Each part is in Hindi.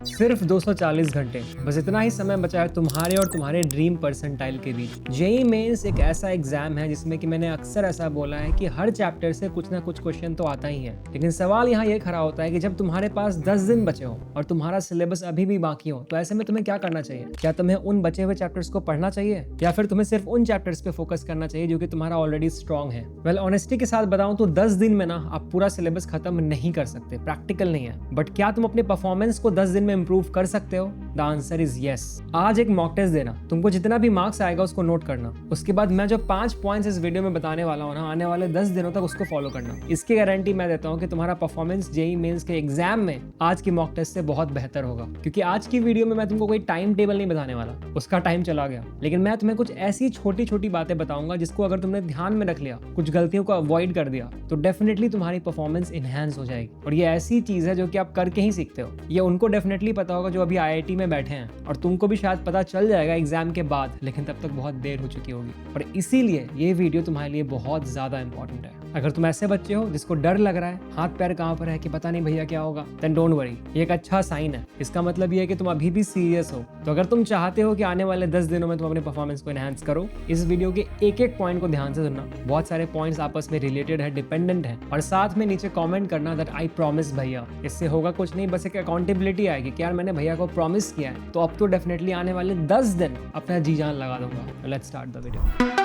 सिर्फ 240 घंटे, बस इतना ही समय बचा है तुम्हारे और तुम्हारे ड्रीम परसेंटाइल के बीच। जेईई मेंस एक ऐसा एग्जाम है जिसमें कि मैंने अक्सर ऐसा बोला है कि हर चैप्टर से कुछ ना कुछ क्वेश्चन तो आता ही है, लेकिन सवाल यहाँ ये खड़ा होता है कि जब तुम्हारे पास 10 दिन बचे हो और तुम्हारा सिलेबस अभी भी बाकी हो, तो ऐसे में तुम्हें क्या करना चाहिए? क्या तुम्हें उन बचे हुए चैप्टर्स को पढ़ना चाहिए या फिर तुम्हें सिर्फ उन चैप्टर्स पे फोकस करना चाहिए जो कि तुम्हारा ऑलरेडी स्ट्रॉन्ग है? वेल, ऑनेस्टी के साथ बताऊं तो 10 दिन में ना आप पूरा सिलेबस खत्म नहीं कर सकते, प्रैक्टिकल नहीं है। बट क्या तुम अपने परफॉर्मेंस को 10 दिन में इंप्रूव कर सकते हो? The answer is yes. आज एक मॉक टेस्ट देना, तुमको जितना भी मार्क्स आएगा उसको नोट करना। उसके बाद मैं जो 5 पॉइंट्स इस वीडियो में बताने वाला हूँ ना, आने वाले 10 दिनों तक उसको फॉलो करना। इसकी गारंटी मैं देता हूँ कि तुम्हारा परफॉर्मेंस जेईई मेंस के एग्जाम में आज की मॉक टेस्ट से बहुत बेहतर होगा। क्योंकि आज की वीडियो में मैं तुमको कोई टाइम टेबल नहीं बताने वाला, उसका टाइम चला गया, लेकिन मैं तुम्हें कुछ ऐसी छोटी छोटी बातें बताऊंगा जिसको अगर तुमने ध्यान में रख लिया, कुछ गलतियों को अवॉइड कर दिया, तो डेफिनेटली तुम्हारी परफॉर्मेंस इनहैंस हो जाएगी। और ये ऐसी चीज है जो कि आप करके ही सीखते हो। ये उनको डेफिनेटली पता होगा जो अभी आईआईटी में बैठे हैं, और तुमको भी शायद पता चल जाएगा एग्जाम के बाद, लेकिन तब तक बहुत देर हो चुकी होगी। और इसीलिए ये वीडियो तुम्हारे लिए बहुत ज्यादा इंपॉर्टेंट है। अगर तुम ऐसे बच्चे हो जिसको डर लग रहा है, हाथ पैर कहाँ पर है कि पता नहीं भैया क्या होगा, देन डोंट वरी, ये एक अच्छा साइन है। इसका मतलब ये है कि तुम अभी भी सीरियस हो। तो अगर तुम चाहते हो कि आने वाले 10 दिनों में तुम अपने परफॉर्मेंस को एनहांस करो, इस वीडियो के एक एक पॉइंट को ध्यान से सुनना। बहुत सारे पॉइंट्स आपस में रिलेटेड है, डिपेंडेंट है, और साथ में नीचे कॉमेंट करना दैट आई प्रॉमिस भैया। इससे होगा कुछ नहीं, बस एक अकाउंटेबिलिटी आएगी कि यार मैंने भैया को प्रॉमिस किया है, तो अब तो डेफिनेटली आने वाले 10 दिन अपना जी जान लगा दूंगा। Let's start the video.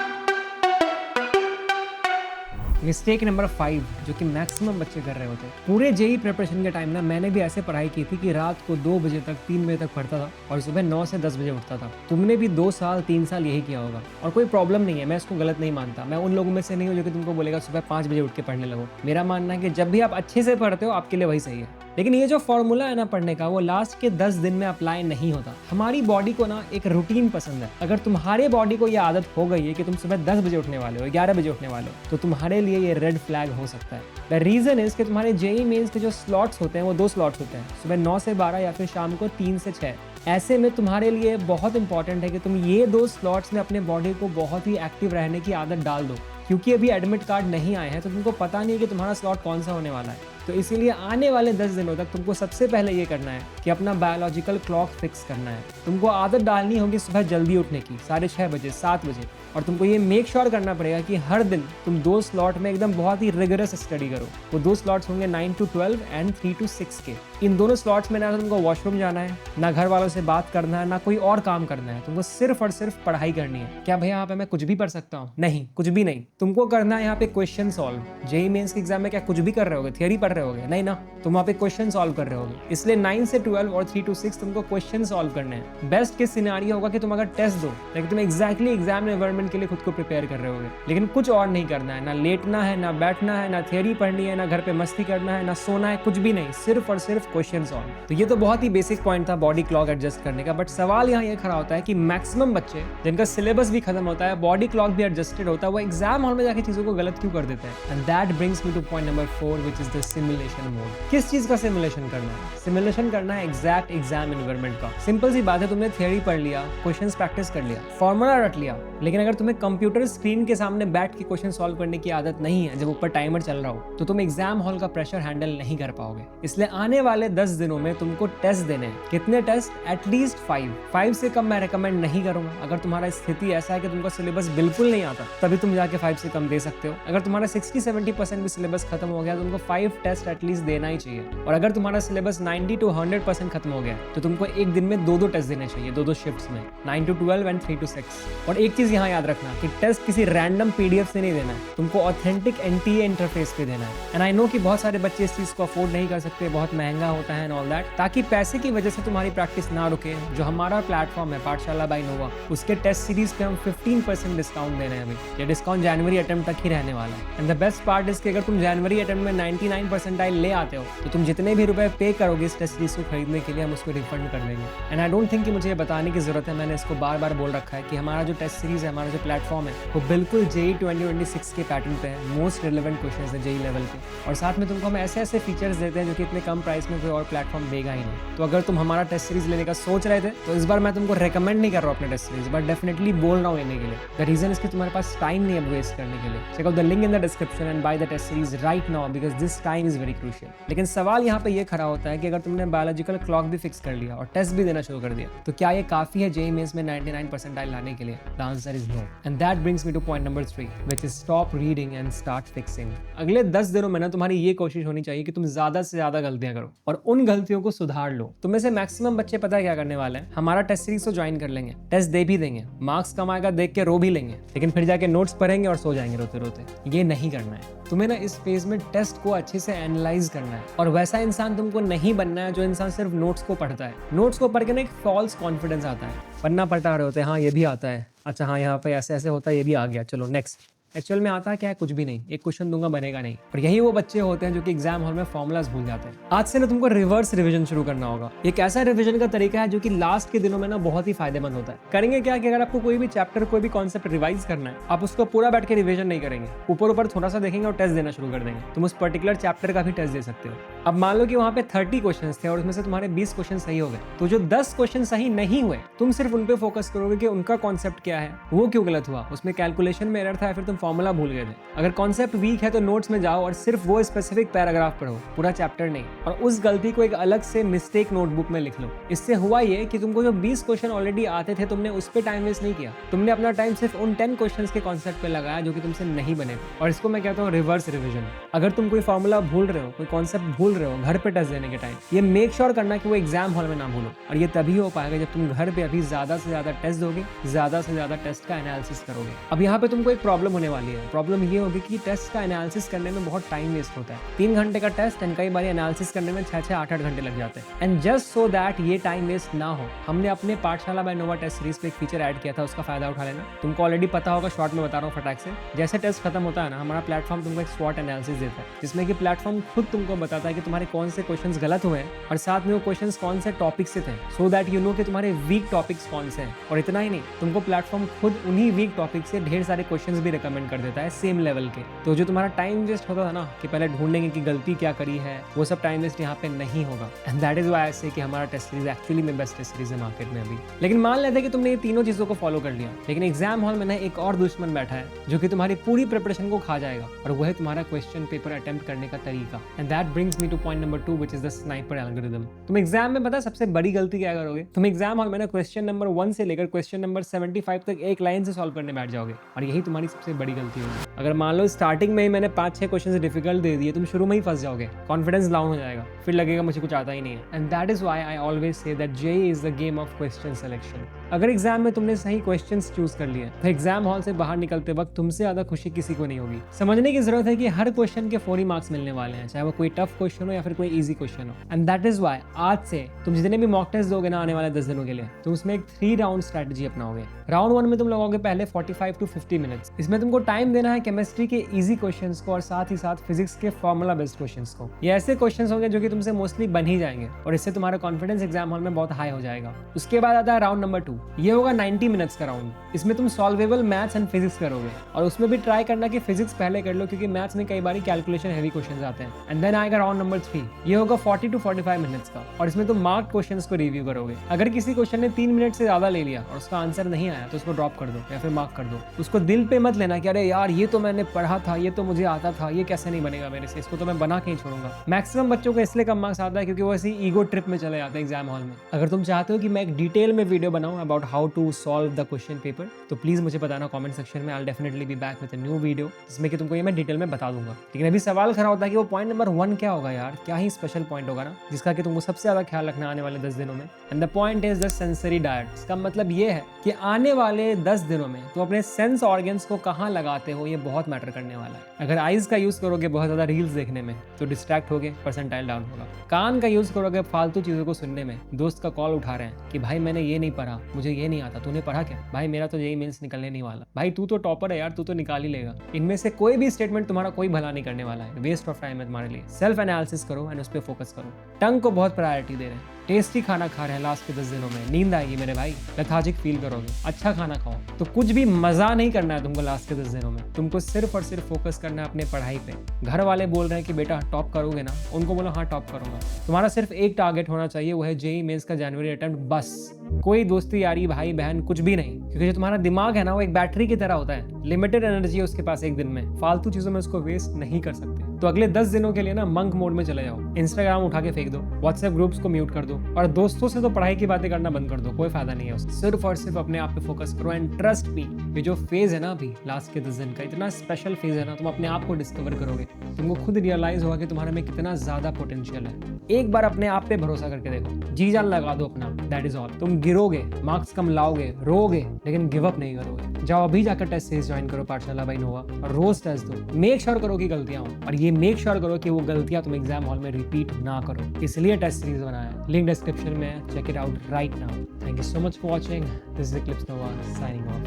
Mistake number 5 जो कि मैक्सिमम बच्चे कर रहे होते हैं। पूरे जेईई प्रिपरेशन के टाइम ना मैंने भी ऐसे पढ़ाई की थी कि रात को 2 बजे तक 3 बजे तक पढ़ता था और सुबह 9 से 10 बजे उठता था। तुमने भी 2 साल 3 साल यही किया होगा और कोई प्रॉब्लम नहीं है, मैं इसको गलत नहीं मानता। मैं उन लोगों में से नहीं हूँ जो कि तुमको बोलेगा सुबह 5 बजे उठ के पढ़ने लगो। मेरा मानना है कि जब भी आप अच्छे से पढ़ते हो आपके लिए वही सही है। लेकिन ये जो फॉर्मूला है ना पढ़ने का, वो लास्ट के 10 दिन में अप्लाई नहीं होता। हमारी बॉडी को ना एक रूटीन पसंद है। अगर तुम्हारे बॉडी को ये आदत हो गई है कि तुम सुबह 10 बजे उठने वाले हो, 11 बजे उठने वाले हो, तो तुम्हारे लिए ये रेड फ्लैग हो सकता है। द रीजन इज कि तुम्हारे जेईई मेंस के जो स्लॉट्स होते हैं वो 2 स्लॉट्स होते हैं, सुबह 9 से 12 या फिर शाम को 3 से 6। ऐसे में तुम्हारे लिए बहुत इंपॉर्टेंट है कि तुम ये 2 स्लॉट्स में अपने बॉडी को बहुत ही एक्टिव रहने की आदत डाल दो। क्योंकि अभी एडमिट कार्ड नहीं आए हैं तो तुमको पता नहीं है कि तुम्हारा स्लॉट कौन सा होने वाला है। तो इसीलिए आने वाले 10 दिनों तक तुमको सबसे पहले ये करना है कि अपना बायोलॉजिकल क्लॉक फिक्स करना है। तुमको आदत डालनी होगी सुबह जल्दी उठने की, 6:30 बजे, 7 बजे। और तुमको ये मेक श्योर करना पड़ेगा कि हर दिन तुम 2 स्लॉट में एकदम बहुत ही रिगरस स्टडी करो। वो 2 स्लॉट्स होंगे 9 to 12 एंड 3 to 6 के। इन दोनों स्लॉट्स में ना तुमको वॉशरूम जाना है, ना घर वालों से बात करना है, ना कोई और काम करना है। तुमको सिर्फ और सिर्फ पढ़ाई करनी है। क्या भैया यहाँ पे मैं कुछ भी पढ़ सकता हूँ? नहीं, कुछ भी नहीं। तुमको करना है यहाँ पे क्वेश्चन सॉल्व। जेईई मेंस के एग्जाम में क्या कुछ भी कर रहे होगे, थियरी पढ़ रहे होगे? नहीं ना, तुम वहाँ पे क्वेश्चन सॉल्व कर रहे होगे। इसलिए 9 से 12 और 3 to 6 तुमको क्वेश्चन सॉल्व करने हैं। बेस्ट केस सिनेरियो होगा कि तुम अगर टेस्ट दो, लेकिन तुम एग्जैक्टली एग्जाम एनवायरनमेंट के लिए खुद को प्रिपेयर कर रहे होगे। लेकिन कुछ और नहीं करना है, ना लेटना है, ना बैठना है, ना थियरी पढ़नी है, ना घर पे मस्ती करना है, ना सोना है, कुछ भी नहीं, सिर्फ और सिर्फ क्वेश्चन सॉल्व। तो ये तो बहुत ही बेसिक पॉइंट था बॉडी क्लॉक एडजस्ट करने का। बट सवाल यहाँ ये खड़ा होता है कि मैक्सिमम बच्चे जिनका सिलेबस भी खत्म होता है, बॉडी क्लॉक भी एडजस्टेड होता है, वो एग्जाम हॉल में जाके चीजों को गलत क्यों कर देते हैं? And that brings me to point number 4 which is the simulation mode. किस चीज का सिमुलेशन करना है? सिमुलेशन करना है एग्जैक्ट एग्जाम एनवायरनमेंट का। सिंपल सी बात है, तुमने थियरी पढ़ लिया, क्वेश्चंस प्रैक्टिस कर लिया, फॉर्मूला रट लिया, लेकिन अगर तुम्हें कंप्यूटर स्क्रीन के सामने बैठ के क्वेश्चन सॉल्व करने की आदत नहीं है, जब ऊपर टाइमर चल रहा हो, तो तुम एग्जाम हॉल का प्रेशर हैंडल नहीं कर पाओगे। इसलिए आने वाले 10 दिनों में तुमको टेस्ट देने हैं। कितने टेस्ट? एटलीस्ट 5 से कम मैं रेकमेंड नहीं करूंगा। अगर तुम्हारा स्थिति ऐसा है कि तुमको सिलेबस बिल्कुल नहीं आता, तभी तुम जाके 5 से कम दे सकते हो। अगर तुम्हारा 60-70% भी सिलेबस खत्म हो गया, तुमको 5 टेस्ट एटलीस्ट देना ही चाहिए। और अगर तुम्हारा सिलेबस 90 to 100% खत्म हो गया, तो तुमको एक दिन में 2 टेस्ट देने चाहिए, 2 शिफ्ट्स में, 9 to 12 एंड 3 to 6। और एक चीज यहाँ याद रखना कि टेस्ट किसी रैंडम पीडीएफ से नहीं देना है, तुमको ऑथेंटिक एनटीए इंटरफेस पे देना है। एंड आई नो कि बहुत सारे बच्चे इस चीज को अफोर्ड नहीं कर सकते, बहुत महंगा होता है एंड ऑल दैट। ताकि पैसे की वजह से तुम्हारी प्रैक्टिस ना रुके, जो हमारा प्लेटफॉर्म है पाठशाला बाय नोवा, उसके टेस्ट सीरीज पे हम 15% डिस्काउंट दे रहे हैं अभी। ये डिस्काउंट जनवरी अटेम्प्ट तक ही रहने वाला है। And the best part is कि अगर तुम जनवरी अटेम्प्ट में 99 परसेंटाइल ले आते हो, तो तुम जितने भी रुपए पे करोगे इस टेस्ट सीरीज को खरीदने के लिए, हम उसको रिफंड कर देंगे। एंड आई डोंट थिंक कि मुझे ये बताने की जरूरत है, मैंने इसको बार बार बोल रखा है कि हमारा जो टेस्ट सीरीज है, हमारा हमारा जो प्लेटफॉर्म है वो बिल्कुल जेई 2026 के पैटर्न पे है। मोस्ट रिलेवेंट क्वेश्चंस है जेई लेवल के, और साथ में तुमको हम ऐसे ऐसे फीचर्स देते हैं जो कि इतने कम प्राइस में कोई और प्लेटफॉर्म देगा ही नहीं। तो अगर तुम हमारा टेस्ट सीरीज लेने का सोच रहे थे तो इस बार मैं तुमको रेकमेंड नहीं कर रहा हूँ अपने टेस्ट सीरीज, बट डेफिनेटली बोल रहा हूँ लेने के लिए। द रीजन इज कि तुम्हारे पास टाइम नहीं है वेस्ट करने के लिए। Check out the link in the description and buy the test series right now because this time is very crucial. लेकिन सवाल यहाँ पे ये खड़ा होता है कि अगर तुमने बायोलॉजिकल क्लॉक भी फिक्स कर लिया और टेस्ट भी देना शुरू कर दिया तो क्या ये काफी है जेईई मेंस में 99 परसेंटाइल लाने के लिए? The answer is no. And that brings me to point number 3 which is stop reading and start fixing. अगले 10 दिनों में ना तुम्हारी ये कोशिश होनी चाहिए कि तुम ज्यादा से ज्यादा गलतियां करो और उन गलतियों को सुधार लो। तुम में से मैक्सिमम बच्चे पता है क्या करने वाले हैं? हमारा टेस्ट सीरीज तो ज्वाइन कर लेंगे, टेस्ट दे भी देंगे, मार्क्स कम आएगा देख के रो भी लेंगे, लेकिन फिर जाके नोट्स पढ़ेंगे और सो जाएंगे रोते रोते। ये नहीं करना है। तुम्हें ना इस फेज में टेस्ट को अच्छे से एनालाइज करना है, और वैसा इंसान तुमको नहीं बनना है जो इंसान सिर्फ नोट्स को पढ़ता है। नोट्स को पढ़ के ना एक फॉल्स कॉन्फिडेंस आता है, पन्ना पलटा रहे होते हैं, हाँ ये भी आता है, अच्छा हाँ यहाँ पे ऐसे ऐसे होता है, ये भी आ गया, चलो नेक्स्ट। एक्चुअल में आता क्या है? कुछ भी नहीं। एक क्वेश्चन दूंगा बनेगा नहीं। और यही वो बच्चे होते हैं जो कि एग्जाम हॉल में फॉर्मुलाज भूल जाते हैं। आज से ना तुमको रिवर्स रिवीजन शुरू करना होगा। एक ऐसा रिवीजन का तरीका है जो कि लास्ट के दिनों में ना बहुत ही फायदेमंद होता है। करेंगे क्या कि अगर आपको कोई भी चैप्टर कोई भी कॉन्सेप्ट रिवाइज करना है, आप उसको पूरा बैठ के रिवीजन नहीं करेंगे, ऊपर ऊपर थोड़ा सा देखेंगे और टेस्ट देना शुरू कर देंगे। तुम उस पर्टिकुलर चैप्टर का भी टेस्ट दे सकते हो। अब मान लो कि वहाँ पे 30 क्वेश्चन थे और उसमें से तुम्हारे 20 क्वेश्चन सही हो गए, तो जो 10 क्वेश्चन सही नहीं हुए तुम सिर्फ उन पे फोकस करोगे कि उनका कॉन्सेप्ट क्या है, वो क्यों गलत हुआ, उसमें कैलकुलेशन में एरर था या फिर तुम फॉर्मूला भूल गए थे। अगर कॉन्सेप्ट वीक है तो नोट्स में जाओ और सिर्फ वो स्पेसिफिक पैराग्राफ पढ़ो, पूरा चैप्टर नहीं, और उस गलती को एक अलग से मिस्टेक नोटबुक में लिख लो। इससे हुआ ये कि तुमको जो 20 क्वेश्चन ऑलरेडी आते थे तुमने उस पर टाइम वेस्ट नहीं किया, तुमने अपना टाइम सिर्फ उन 10 क्वेश्चंस के कॉन्सेप्ट पे लगाया जो कि तुमसे नहीं बने। और इसको मैं कहता हूँ रिवर्स रिविजन। अगर तुम कोई फॉर्मूला भूल रहे हो, कोई कॉन्सेप्ट भूल रहे हो घर पे टेस्ट देने के टाइम, ये मेक श्योर करना कि वो एग्जाम हॉल में ना भूलो। और ये तभी हो पाएगा जब तुम घर पे अभी ज्यादा से ज्यादा टेस्ट दोगे, ज्यादा से ज्यादा टेस्ट का एनालिसिस करोगे। अब यहाँ पे तुमको एक प्रॉब्लम होने वाली है। प्रॉब्लम ये होगी कि टेस्ट का एनालिसिस करने में बहुत टाइम वेस्ट होता है। 3 घंटे का टेस्ट एंड कई बार एनालिसिस करने में 6-6, 8-8 घंटे लग जाते हैं। एंड जस्ट सो दैट ये टाइम वेस्ट ना हो, हमने अपने पाठशाला बाय नोवा टेस्ट सीरीज पे एक फीचर ऐड किया था, उसका फायदा उठा लेना। तुमको ऑलरेडी पता होगा, शॉर्ट में बता रहा हूँ फटाक से। जैसे टेस्ट खत्म होता है ना, हमारा प्लेटफॉर्म तुमको एक स्वॉट एनालिसिस देता है, जिसमें कि प्लेटफॉर्म खुद तुमको बताता है कि तुम्हारे कौन से क्वेश्चंस गलत हुए हैं और साथ में वो क्वेश्चंस कौन से टॉपिक से थे, सो दैट यू नो कि तुम्हारे वीक टॉपिक्स कौन से हैं। और इतना ही नहीं, तुमको प्लेटफॉर्म खुद उन्हीं वीक टॉपिक से ढेर सारे क्वेश्चंस भी रिकमेंड कर देता है सेम लेवल के। तो जो तुम्हारा टाइम वेस्ट होता था ना कि पहले ढूंढेंगे कि गलती क्या करी है, वो सब टाइम वेस्ट यहाँ पे नहीं होगा। And that is why I से कि हमारा टेस्ट सीरीज एक्चुअली में बेस्ट टेस्ट सीरीज है मार्केट में अभी। लेकिन मान लेते हैं कि तुमने ये तीनों चीजों को फॉलो कर लिया, लेकिन एग्जाम हॉल में ना एक और दुश्मन बैठा है जो कि तुम्हारी पूरी प्रिपरेशन को खा जाएगा, और वो है तुम्हारा क्वेश्चन पेपर अटेम्प्ट करने का तरीका। And that brings me to point number 2 which is the sniper algorithm. तुम एग्जाम में पता सबसे बड़ी गलती क्या करोगे? तुम एग्जाम हॉल में ना क्वेश्चन नंबर 1 से लेकर क्वेश्चन नंबर 75 तक एक लाइन से सॉल्व करने बैठ जाओगे, और यही तुम्हारी सबसे बड़ी गलती होगी। अगर मान लो स्टार्टिंग में ही मैंने 5-6 क्वेश्चन डिफिकल्ट दे दिए, तुम शुरू में ही फंस जाओगे, कॉन्फिडेंस डाउन हो जाएगा, फिर लगेगा मुझे कुछ आता ही नहीं है। And that is why I always say that JEE is the game of question selection. अगर एग्जाम में तुमने सही क्वेश्चंस चूज कर लिए तो एग्जाम हॉल से बाहर निकलते वक्त तुमसे ज्यादा खुशी किसी को नहीं होगी। समझने की जरूरत है कि हर क्वेश्चन के 4 मार्क्स मिलने वाले हैं, चाहे वो कोई टफ क्वेश्चन हो या फिर कोई इजी क्वेश्चन हो। एंड दैट इज व्हाई आज से तुम जितने भी मॉक टेस्ट दोगे ना आने वाले 10 दिनों के लिए, तुम उसमें एक 3 राउंड स्ट्रेटजी अपनाओगे। राउंड 1 में तुम लगाओगे पहले 45 to 50 मिनट्स। इसमें तुमको टाइम देना है केमिस्ट्री के इजी क्वेश्चंस को और साथ ही साथ फिजिक्स के फॉर्मूला बेस्ड क्वेश्चंस को। ये ऐसे क्वेश्चंस होंगे जो कि तुमसे मोस्टली बन ही जाएंगे, और इससे तुम्हारा कॉन्फिडेंस एग्जाम हॉल में बहुत हाई हो जाएगा। उसके बाद आता है राउंड नंबर 2। ये होगा 90 मिनट्स का राउंड। इसमें तुम सॉल्वेबल मैथ्स एंड फिजिक्स करोगे, और उसमें भी ट्राई करना कि फिजिक्स पहले कर लो, क्योंकि मैथ्स में कई बार कैलकुलेशन हेवी क्वेश्चंस आते हैं। एंड देन आएगा राउंड नंबर 3। ये होगा 40 to 45 मिनट्स का, और इसमें तुम मार्क क्वेश्चंस को रिव्यू करोगे। अगर किसी क्वेश्चन ने 3 मिनट से ज्यादा ले लिया और उसका आंसर नहीं आया तो उसको ड्रॉप कर दो या फिर मार्क कर दो। उसको दिल पे मत लेना कि अरे यार ये तो मैंने पढ़ा था, ये तो मुझे आता था, ये कैसे नहीं बनेगा मेरे से, इसको तो मैं बना के ही छोड़ूंगा। मैक्सिमम बच्चों को इसलिए कम मार्क्स आता है क्योंकि वो ऐसी ईगो ट्रिप में चले जाते हैं एग्जाम हॉल में। अगर तुम चाहते हो कि मैं एक डिटेल में वीडियो बनाऊं about how to solve the question paper, तो प्लीज मुझे बताना कमेंट सेक्शन में। I will definitely be back with a new video जिसमें कि तुमको ये मैं डिटेल में बता दूंगा। लेकिन अभी सवाल खड़ा होता है कि वो पॉइंट नंबर 1 क्या होगा यार, क्या ही स्पेशल पॉइंट होगा ना जिसका कि तुमको सबसे ज्यादा ख्याल रखना आने वाले 10 दिनों में। And the point is the sensory diet. इसका मतलब ये है कि आने वाले 10 दिनों में तुम अपने सेंस ऑर्गन्स को कहाँ लगाते हो, ये बहुत मैटर करने वाला है। अगर आईज का यूज करोगे बहुत ज्यादा रील्स देखने में तो डिस्ट्रैक्ट होगे, परसेंटाइल डाउन होगा। कान का यूज करोगे फालतू चीजों को सुनने में, दोस्त का कॉल उठा रहे हैं कि भाई मैंने ये नहीं पढ़ा, मुझे ये नहीं आता, तूने पढ़ा क्या? भाई मेरा तो जेईई मेंस निकलने नहीं वाला। भाई तू तो टॉपर है यार, तू तो निकाल ही लेगा। इनमें से कोई भी स्टेटमेंट तुम्हारा कोई भला नहीं करने वाला है, वेस्ट ऑफ टाइम है तुम्हारे लिए। सेल्फ एनालिसिस करो एंड उस पर फोकस करो। टंग को बहुत प्रायोरिटी दे रहे हैं, टेस्टी खाना खा रहे हैं लास्ट के 10 दिनों में, नींद आएगी मेरे भाई, लेथार्जिक फील करोगे। अच्छा खाना खाओ। तो कुछ भी मजा नहीं करना है तुमको लास्ट के 10 दिनों में, तुमको सिर्फ और सिर्फ फोकस करना है अपने पढ़ाई पे। घर वाले बोल रहे हैं कि बेटा टॉप करोगे ना, उनको बोलो हाँ टॉप करूंगा। तुम्हारा सिर्फ एक टारगेट होना चाहिए, वो है जेईई मेंस का जनवरी अटेम्प्ट, बस। कोई दोस्ती यारी भाई बहन कुछ भी नहीं, क्योंकि जो तुम्हारा दिमाग है ना वो एक बैटरी की तरह होता है, लिमिटेड एनर्जी है उसके पास एक दिन में, फालतू चीजों में उसको वेस्ट नहीं कर सकते। तो अगले 10 दिनों के लिए ना मंक मोड में चले जाओ, इंस्टाग्राम उठा के फेंक दो, व्हाट्सएप ग्रुप्स को म्यूट कर दो, और दोस्तों से तो पढ़ाई की बातें करना बंद कर दो, कोई फायदा नहीं है उससे। सिर्फ और सिर्फ अपने आप पे फोकस करो। एंड ट्रस्ट मी, ये जो फेज है ना अभी लास्ट के 10 दिन का, इतना स्पेशल फेज है ना, तुम अपने आप को डिस्कवर करोगे, तुमको खुद रियलाइज होगा कि तुम्हारे में कितना ज्यादा पोटेंशियल है। एक बार अपने आप पे भरोसा करके देखो, जी जान लगा दो अपना, दैट इज ऑल। तुम गिरोगे, मार्क्स कम लाओगे, रोगे, लेकिन गिव अप नहीं करोगे। जाओ अभी जाकर टेस्ट सीरीज ज्वाइन करो पाठशाला बाय नोवा, और रोज टेस्ट दो। मेक श्योर करो कि गलतियां हो, और ये मेक श्योर करो कि वो गलतियां तुम एग्जाम हॉल में रिपीट ना करो। इसलिए टेस्ट सीरीज बनाया, लिंक डिस्क्रिप्शन में, check it out right now. Thank you so much for watching, this is Clips Nova signing of.